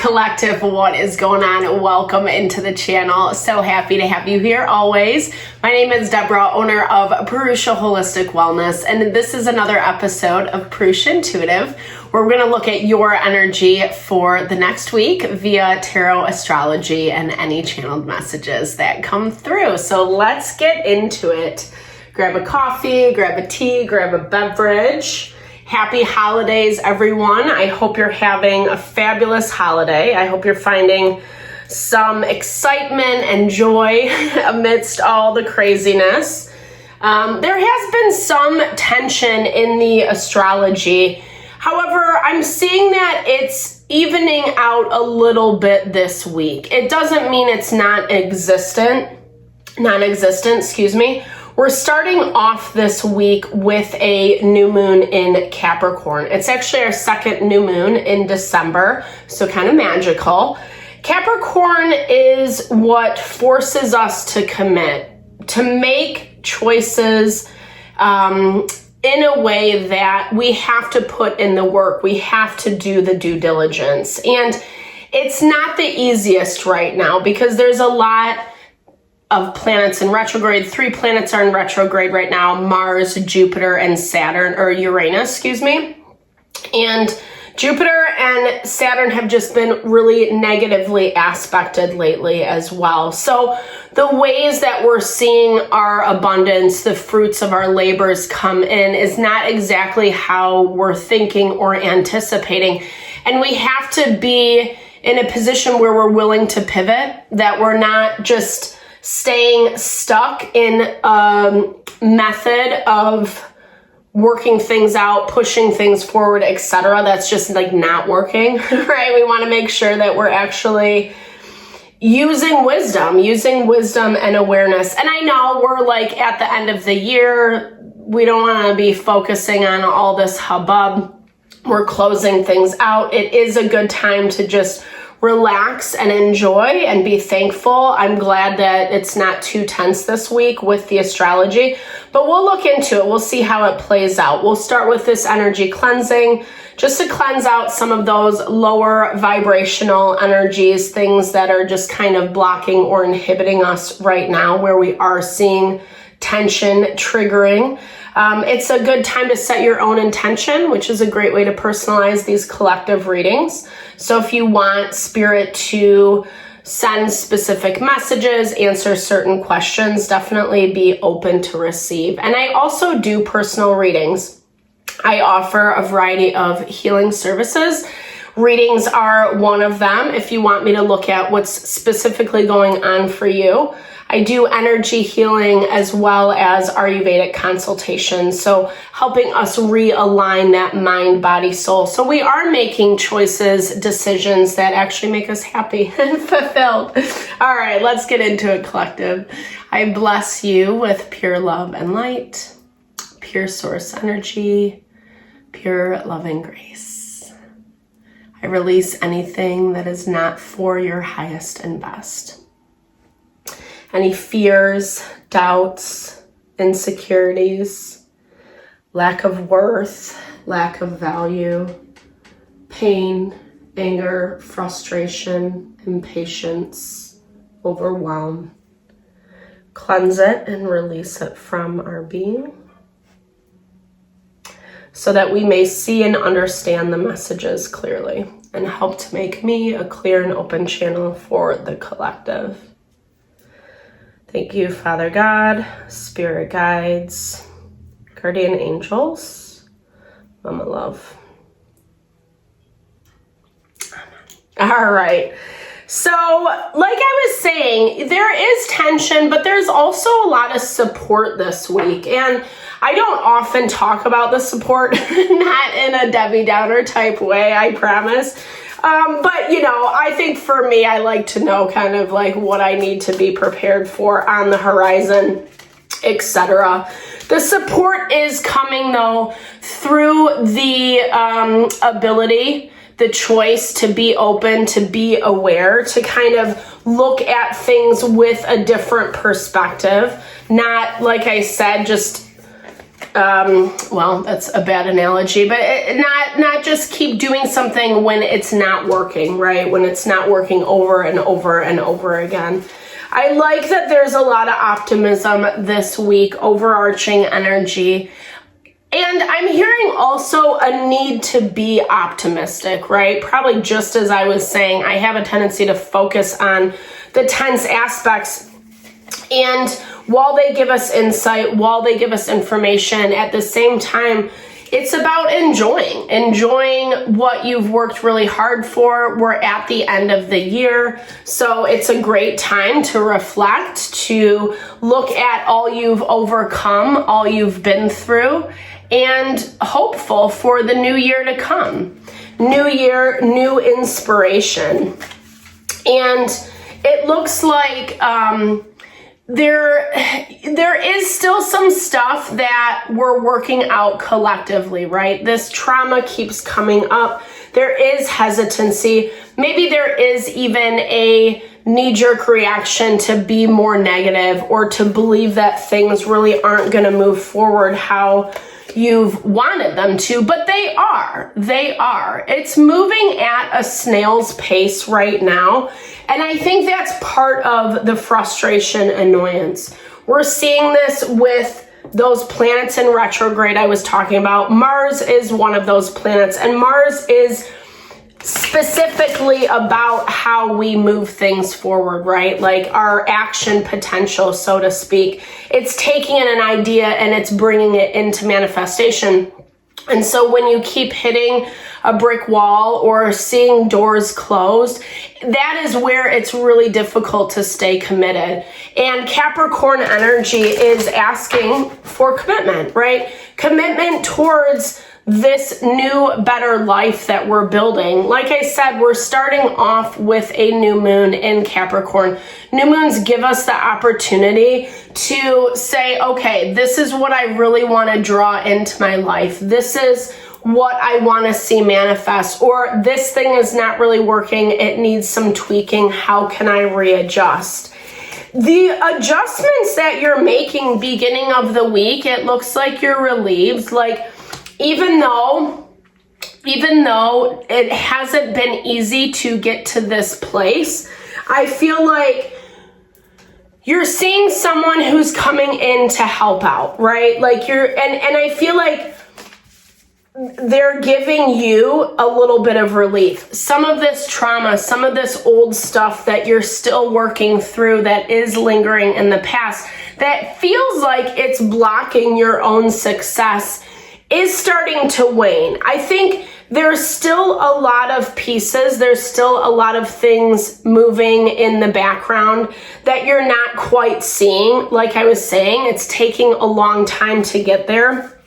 Collective, what is going on? Welcome into the channel. So happy to have you here always. My name is Deborah, owner of Purusha Holistic Wellness, and this is another episode of Purusha Intuitive, where we're going to look at your energy for the next week via tarot, astrology, and any channeled messages that come through. So let's get into it. Grab a coffee, grab a tea, grab a beverage. Happy holidays, everyone. I hope you're having a fabulous holiday. I hope you're finding some excitement and joy amidst all the craziness. There has been some tension in the astrology. However, I'm seeing that it's evening out a little bit this week. It doesn't mean it's non-existent, excuse me. We're starting off this week with a new moon in Capricorn. It's actually our second new moon in December, so kind of magical. Capricorn is what forces us to commit, to make choices in a way that we have to put in the work. We have to do the due diligence. And it's not the easiest right now because there's a lot of planets in retrograde. 3 planets are in retrograde right now: Mars, Jupiter, and Saturn, or Uranus, excuse me. And Jupiter and Saturn have just been really negatively aspected lately as well. So the ways that we're seeing our abundance, the fruits of our labors come in, is not exactly how we're thinking or anticipating. And we have to be in a position where we're willing to pivot, that we're not just staying stuck in a method of working things out, pushing things forward, etc. That's just like not working, right? We want to make sure that we're actually using wisdom and awareness. And I know we're like at the end of the year. We don't want to be focusing on all this hubbub. We're closing things out. It is a good time to just relax and enjoy and be thankful. I'm glad that it's not too tense this week with the astrology, but we'll look into it. We'll see how it plays out. We'll start with this energy cleansing, just to cleanse out some of those lower vibrational energies, things that are just kind of blocking or inhibiting us right now, where we are seeing tension triggering. It's a good time to set your own intention, which is a great way to personalize these collective readings. So if you want spirit to send specific messages, answer certain questions, definitely be open to receive. And I also do personal readings. I offer a variety of healing services. Readings are one of them. If you want me to look at what's specifically going on for you, I do energy healing as well as Ayurvedic consultations. So helping us realign that mind, body, soul. So we are making choices, decisions that actually make us happy and fulfilled. All right, let's get into it, collective. I bless you with pure love and light, pure source energy, pure loving grace. I release anything that is not for your highest and best. Any fears, doubts, insecurities, lack of worth, lack of value, pain, anger, frustration, impatience, overwhelm. Cleanse it and release it from our being so that we may see and understand the messages clearly and help to make me a clear and open channel for the collective. Thank you, Father God, Spirit Guides, Guardian Angels, Mama Love. All right. So, like I was saying, there is tension, but there's also a lot of support this week. And I don't often talk about the support, not in a Debbie Downer type way, I promise. But, you know, I think for me, I like to know kind of like what I need to be prepared for on the horizon, etc. The support is coming, though, through the ability, the choice to be open, to be aware, to kind of look at things with a different perspective. Not, like I said, just well, that's a bad analogy, but not just keep doing something when it's not working, right? When it's not working over and over and over again. I like that there's a lot of optimism this week, overarching energy. And I'm hearing also a need to be optimistic, right? Probably just as I was saying, I have a tendency to focus on the tense aspects. And while they give us insight, while they give us information, at the same time, it's about enjoying what you've worked really hard for. We're at the end of the year, so it's a great time to reflect, to look at all you've overcome, all you've been through, and hopeful for the new year to come. New year, new inspiration. And it looks like there is still some stuff that we're working out collectively, right? This trauma keeps coming up. There is hesitancy. Maybe there is even a knee-jerk reaction to be more negative or to believe that things really aren't going to move forward how you've wanted them to, but they are. It's moving at a snail's pace right now. And I think that's part of the frustration, annoyance. We're seeing this with those planets in retrograde I was talking about. Mars is one of those planets, and Mars is specifically about how we move things forward, right? Like our action potential, so to speak. It's taking in an idea and it's bringing it into manifestation. And so when you keep hitting a brick wall or seeing doors closed, that is where it's really difficult to stay committed. And Capricorn energy is asking for commitment, right? Commitment towards this new, better life that we're building. Like I said, we're starting off with a new moon in Capricorn. New moons give us the opportunity to say, okay, this is what I really want to draw into my life. This is what I want to see manifest, or this thing is not really working. It needs some tweaking. How can I readjust? The adjustments that you're making beginning of the week, it looks like you're relieved. Like, even though it hasn't been easy to get to this place, I feel like you're seeing someone who's coming in to help out, right? Like and I feel like they're giving you a little bit of relief. Some of this trauma, some of this old stuff that you're still working through that is lingering in the past, that feels like it's blocking your own success, is starting to wane. I think there's still a lot of pieces, there's still a lot of things moving in the background that you're not quite seeing. Like I was saying, it's taking a long time to get there.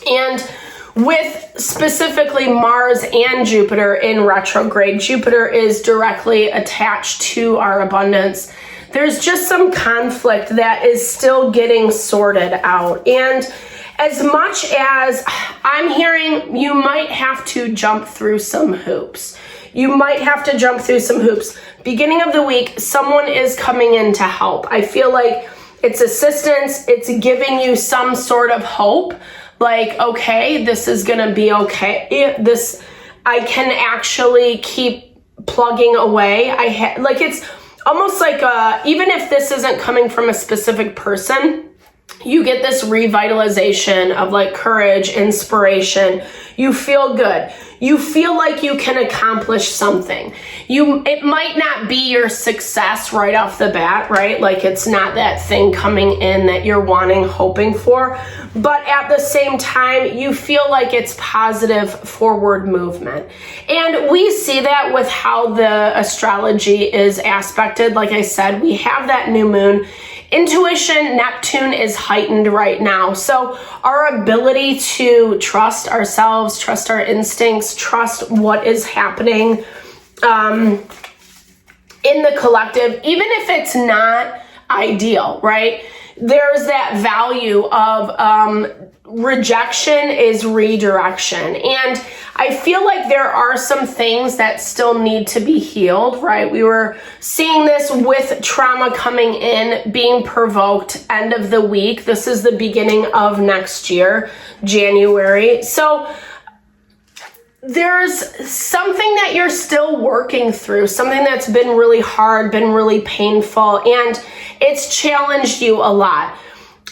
And with specifically Mars and Jupiter in retrograde, Jupiter is directly attached to our abundance. There's just some conflict that is still getting sorted out. And as much as I'm hearing, you might have to jump through some hoops. You might have to jump through some hoops. Beginning of the week, someone is coming in to help. I feel like it's assistance. It's giving you some sort of hope. Like, okay, this is going to be okay. I can actually keep plugging away. Like, it's almost like even if this isn't coming from a specific person, you get this revitalization of like courage, inspiration. You feel good. You feel like you can accomplish something. It might not be your success right off the bat, right? Like it's not that thing coming in that you're wanting, hoping for. But at the same time, you feel like it's positive forward movement. And we see that with how the astrology is aspected. Like I said, we have that new moon. Intuition, Neptune is heightened right now. So our ability to trust ourselves, trust our instincts, trust what is happening in the collective, even if it's not ideal, right? there's that value of rejection is redirection. And I feel like there are some things that still need to be healed, right? We were seeing this with trauma coming in, being provoked end of the week. This is the beginning of next year, January. So there's something that you're still working through, something that's been really hard, been really painful, and it's challenged you a lot.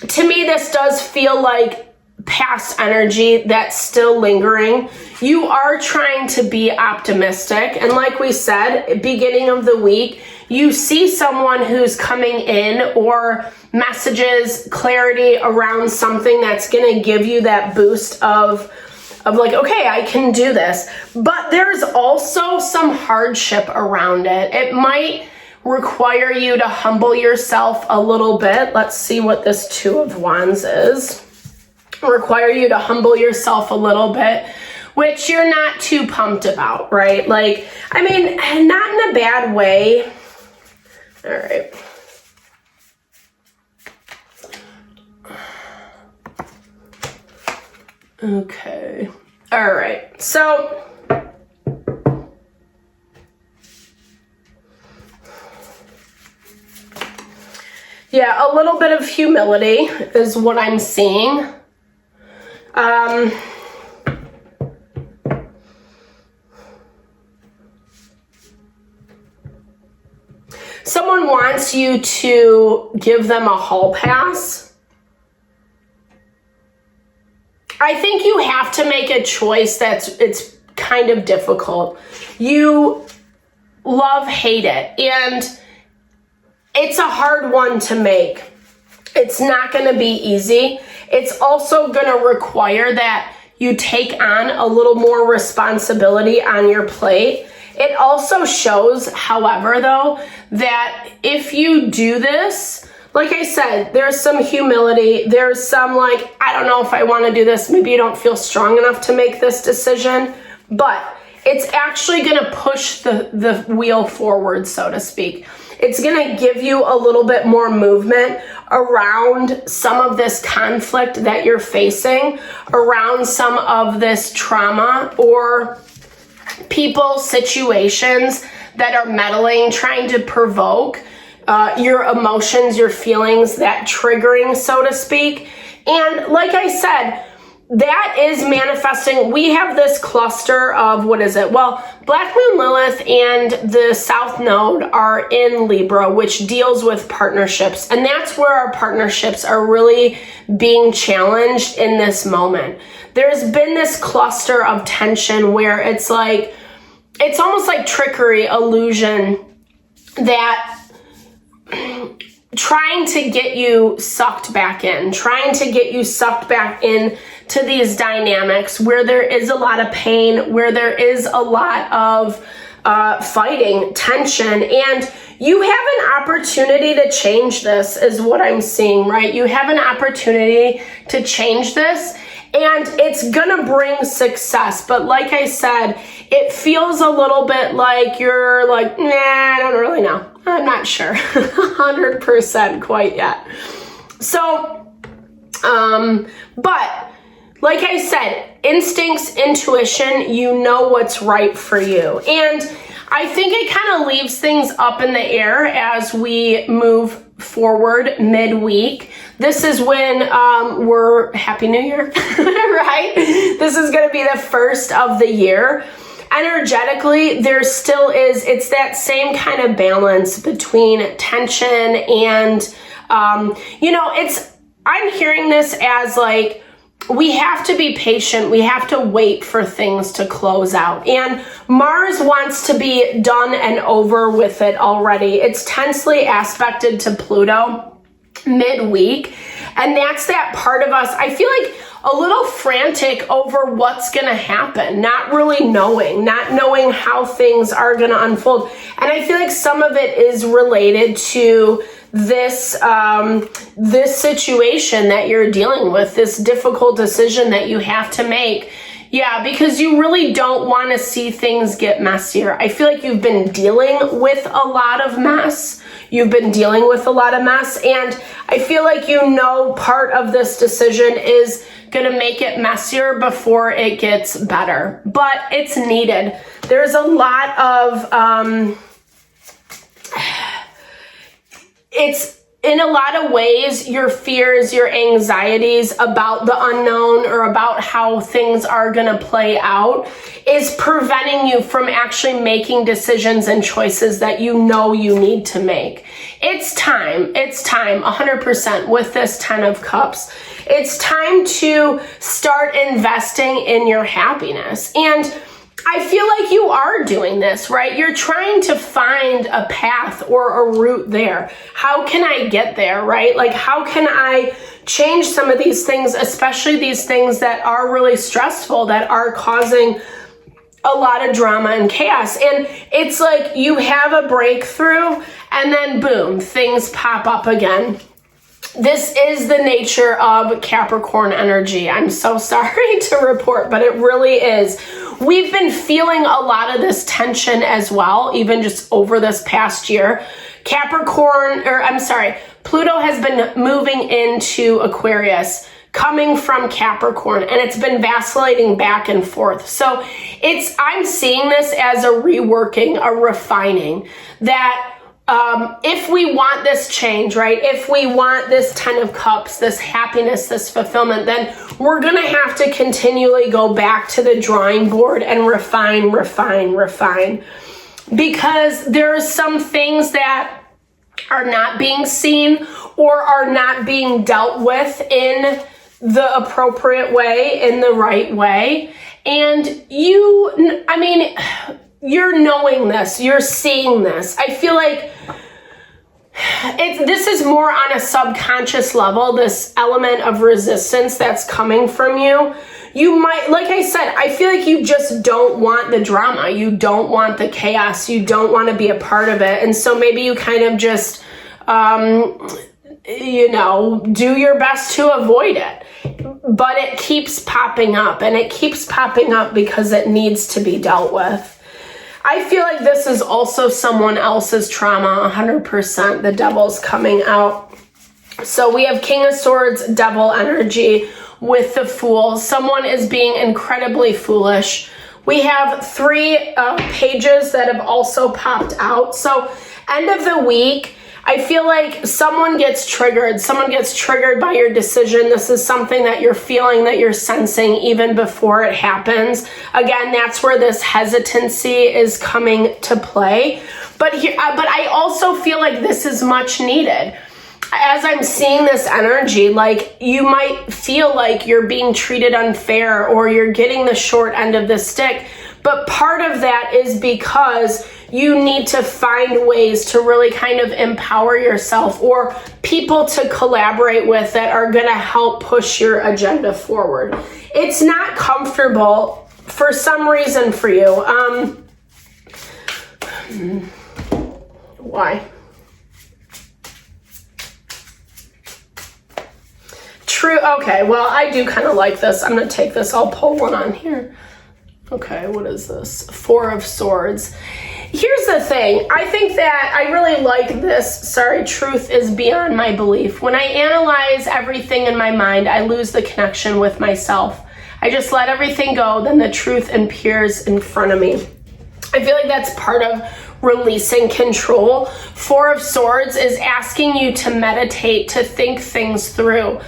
To me, this does feel like past energy that's still lingering. You are trying to be optimistic. And like we said, beginning of the week, you see someone who's coming in or messages, clarity around something that's going to give you that boost of like, okay, I can do this. But there's also some hardship around it. It might require you to humble yourself a little bit. Let's see what this Two of Wands is. Require you to humble yourself a little bit, which you're not too pumped about, right? Like, I mean, not in a bad way. All right. Okay. All right. So yeah, a little bit of humility is what I'm seeing. Someone wants you to give them a hall pass. I think you have to make a choice it's kind of difficult. You love, hate it, and it's a hard one to make. It's not going to be easy. It's also going to require that you take on a little more responsibility on your plate. It also shows, however, though, that if you do this, like I said, there's some humility. There's some like, I don't know if I want to do this. Maybe you don't feel strong enough to make this decision, but it's actually going to push the wheel forward, so to speak. It's going to give you a little bit more movement around some of this conflict that you're facing, around some of this trauma or people, situations that are meddling, trying to provoke your emotions, your feelings, that triggering, so to speak. And like I said, that is manifesting. We have this cluster of, what is it? Well, Black Moon Lilith and the South Node are in Libra, which deals with partnerships. And that's where our partnerships are really being challenged in this moment. There's been this cluster of tension where it's like, it's almost like trickery, illusion, that trying to get you sucked back in, to these dynamics where there is a lot of pain, where there is a lot of fighting, tension, and you have an opportunity to change this is what I'm seeing, right? You have an opportunity to change this, and it's gonna bring success. But like I said, it feels a little bit like you're like, nah, I don't really know. I'm not sure 100% quite yet. So, but like I said, instincts, intuition, you know what's right for you. And I think it kind of leaves things up in the air as we move forward midweek. This is when we're Happy New Year, right? This is going to be the first of the year. Energetically, there still is, it's that same kind of balance between tension and, I'm hearing this as like, we have to be patient. We have to wait for things to close out. And Mars wants to be done and over with it already. It's tensely aspected to Pluto midweek. And that's that part of us, I feel like a little frantic over what's going to happen, not knowing how things are going to unfold. And I feel like some of it is related to this situation that you're dealing with, this difficult decision that you have to make. Yeah, because you really don't want to see things get messier. I feel like you've been dealing with a lot of mess. you've been dealing with a lot of mess. And I feel like part of this decision is going to make it messier before it gets better. But it's needed. There's a lot of, it's in a lot of ways, your fears, your anxieties about the unknown or about how things are going to play out is preventing you from actually making decisions and choices that you need to make. It's time 100% with this 10 of Cups. It's time to start investing in your happiness. And I feel like you are doing this, right? You're trying to find a path or a route there. How can I get there, right? Like, how can I change some of these things, especially these things that are really stressful, that are causing a lot of drama and chaos? And it's like you have a breakthrough and then boom, things pop up again. This is the nature of Capricorn energy. I'm so sorry to report, but it really is. We've been feeling a lot of this tension as well, even just over this past year. Pluto has been moving into Aquarius, coming from Capricorn, and it's been vacillating back and forth. So I'm seeing this as a reworking, a refining, that if we want this change, right? If we want this 10 of Cups, this happiness, this fulfillment, then we're going to have to continually go back to the drawing board and refine. Because there are some things that are not being seen or are not being dealt with in the appropriate way, in the right way. And you're knowing this, you're seeing this. I feel like this is more on a subconscious level, this element of resistance that's coming from you. You might, like I said, I feel like you just don't want the drama. You don't want the chaos. You don't want to be a part of it. And so maybe you kind of just, do your best to avoid it. But it keeps popping up, and it keeps popping up because it needs to be dealt with. I feel like this is also someone else's trauma, 100%. The Devil's coming out. So we have King of Swords, Devil energy with the Fool. Someone is being incredibly foolish. We have 3 pages that have also popped out. So end of the week, I feel like someone gets triggered. Someone gets triggered by your decision. This is something that you're feeling, that you're sensing even before it happens. Again, that's where this hesitancy is coming to play. But I also feel like this is much needed. As I'm seeing this energy, like you might feel like you're being treated unfair or you're getting the short end of the stick. But part of that is because you need to find ways to really kind of empower yourself or people to collaborate with that are going to help push your agenda forward. It's not comfortable for some reason for you. Why? True. Okay, well, I do kind of like this. I'm going to take this. I'll pull one on here. Okay, what is this? 4 of Swords. Here's the thing. I think that I really like this. Truth is beyond my belief. When I analyze everything in my mind, I lose the connection with myself. I just let everything go, then the truth appears in front of me. I feel like that's part of releasing control. 4 of Swords is asking you to meditate, to think things through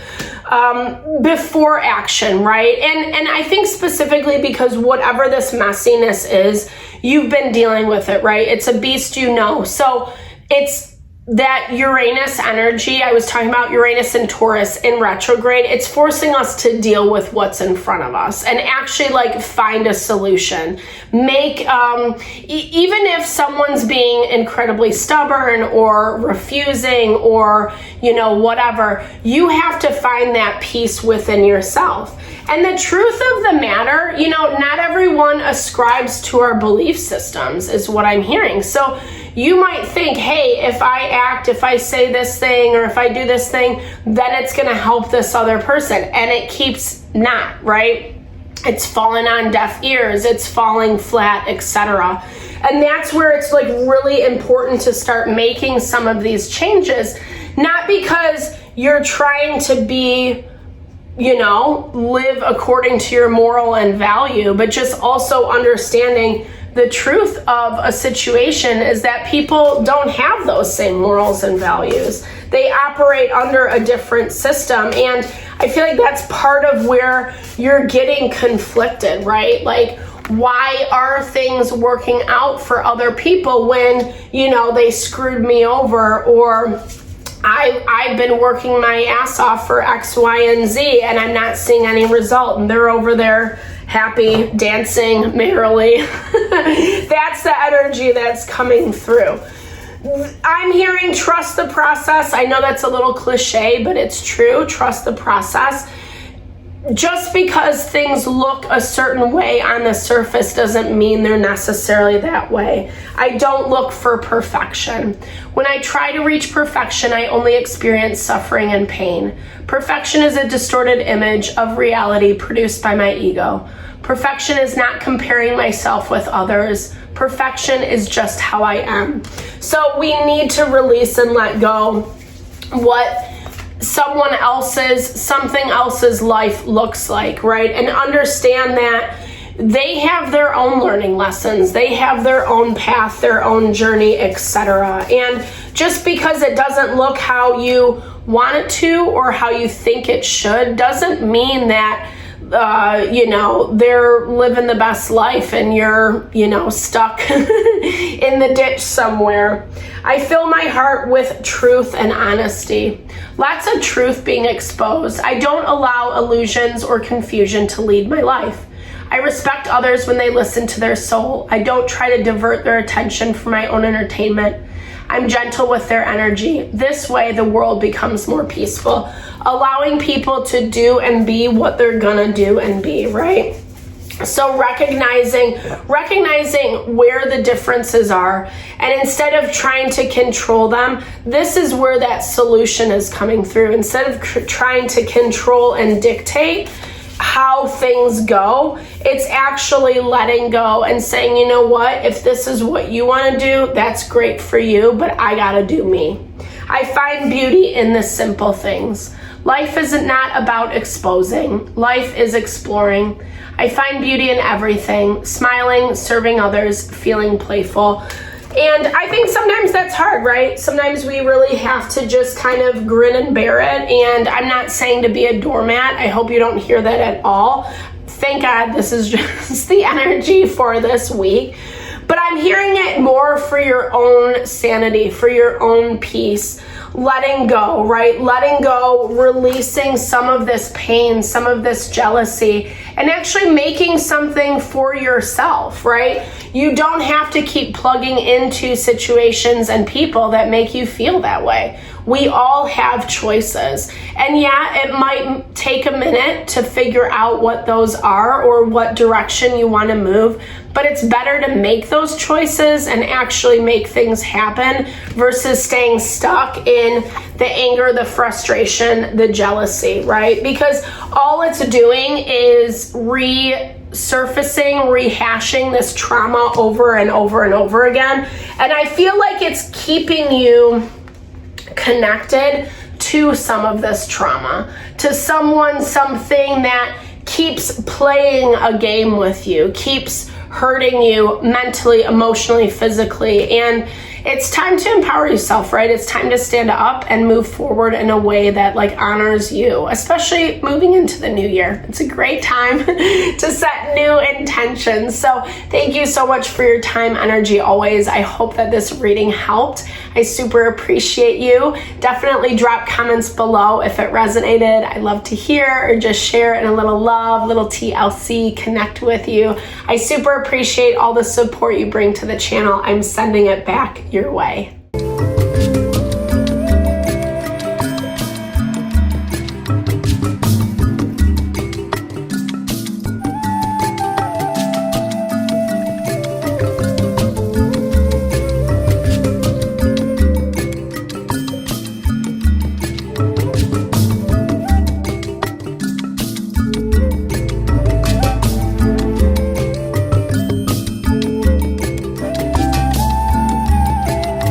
before action, right? And I think specifically because whatever this messiness is, you've been dealing with it, right? It's a beast, So it's that Uranus energy. I was talking about Uranus and Taurus in retrograde. It's forcing us to deal with what's in front of us and actually find a solution. Make, even if someone's being incredibly stubborn or refusing or, whatever, you have to find that peace within yourself. And the truth of the matter, not everyone ascribes to our belief systems is what I'm hearing. So you might think, hey, if I say this thing or if I do this thing, then it's going to help this other person. And it keeps not, right? it's falling on deaf ears, it's falling flat, etc. And that's where it's like really important to start making some of these changes, not because you're trying to be, live according to your moral and value, but just also understanding the truth of a situation is that people don't have those same morals and values. They operate under a different system. And I feel like that's part of where you're getting conflicted, right? Like, why are things working out for other people when, they screwed me over, or I've been working my ass off for X, Y, and Z, and I'm not seeing any result, and they're over there happy, dancing merrily. That's the energy that's coming through. I'm hearing trust the process. I know that's a little cliche, but it's true. Trust the process. Just because things look a certain way on the surface doesn't mean they're necessarily that way. I don't look for perfection. When I try to reach perfection, I only experience suffering and pain. Perfection is a distorted image of reality produced by my ego. Perfection is not comparing myself with others. Perfection is just how I am. So we need to release and let go what something else's life looks like, right? And understand that they have their own learning lessons. They have their own path, their own journey, etc. And just because it doesn't look how you want it to or how you think it should doesn't mean that they're living the best life and you're, stuck in the ditch somewhere. I fill my heart with truth and honesty. Lots of truth being exposed. I don't allow illusions or confusion to lead my life. I respect others when they listen to their soul. I don't try to divert their attention for my own entertainment. I'm gentle with their energy. This way, the world becomes more peaceful, allowing people to do and be what they're gonna do and be, right? So recognizing where the differences are, and instead of trying to control them, this is where that solution is coming through. Instead of trying to control and dictate how things go, it's actually letting go and saying, you know what, if this is what you want to do, that's great for you, but I gotta do me. I find beauty in the simple things. Life is not about exposing. Life is exploring. I find beauty in everything, smiling, serving others, feeling playful. And I think sometimes that's hard, right? Sometimes we really have to just kind of grin and bear it. And I'm not saying to be a doormat. I hope you don't hear that at all. Thank God this is just the energy for this week. But I'm hearing it more for your own sanity, for your own peace. Letting go, right? Letting go, releasing some of this pain, some of this jealousy, and actually making something for yourself, right? You don't have to keep plugging into situations and people that make you feel that way. We all have choices. And yeah, it might take a minute to figure out what those are or what direction you want to move, but it's better to make those choices and actually make things happen versus staying stuck in the anger, the frustration, the jealousy, right? Because all it's doing is resurfacing, rehashing this trauma over and over and over again. And I feel like it's keeping you connected to some of this trauma, to someone, something that keeps playing a game with you, keeps hurting you mentally, emotionally, physically. And it's time to empower yourself, right? It's time to stand up and move forward in a way that honors you, especially moving into the new year. It's a great time to set new intentions. So thank you so much for your time, energy, always. I hope that this reading helped. I super appreciate you. Definitely drop comments below if it resonated. I love to hear, or just share in a little love, little TLC, connect with you. I super appreciate all the support you bring to the channel. I'm sending it back your way.